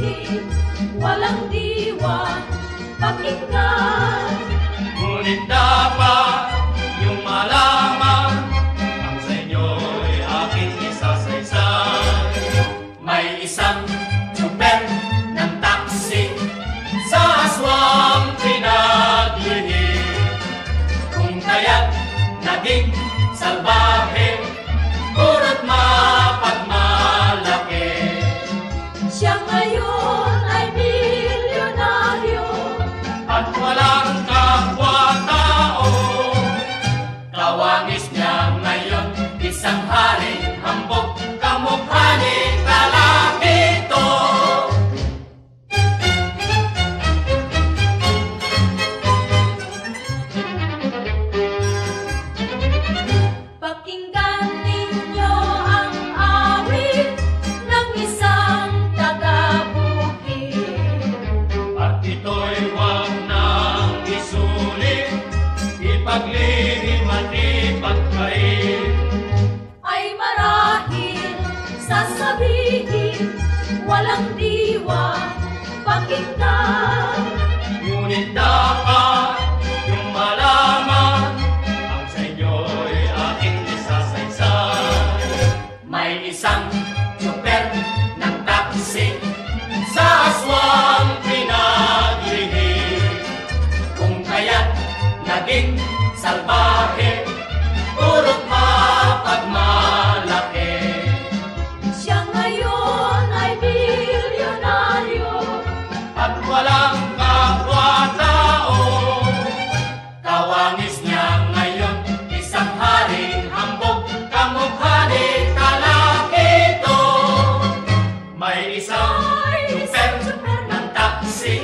sasabihin, walang diwa pakinggan. Ngunit dapat yung malaman, ang sa inyo'y aking isasaysay. May isang tsuper ng taxi sa aswang pinaglihim, kung kaya't naging salbahe, kurot mapagmalaki. Siya ngayon ay milyonaryo At walang kapwa-tao, kawangis niya ngayon, isang haring hambog, kamukha ni Kalakito. Pakinggan ninyo ang awit ng isang taga-bukid. At ito'y huwag nang isulit, ipaglihim at ipagkain. Ay marahil sasabihin, walang diwa pakinggan. Ngunit dapat yung malaman, ang sa inyo'y aking isasaysay. May isang tsuper ng taxi sa aswang pinaglihim, kung kaya't naging salbahe, kurot mapagmalaki. Siya ngayon ay milyonaryo At walang kapwa-tao, kawangis niya ngayon, isang haring hambog, kamukha ni Kalakito. May isang tsuper ng taxi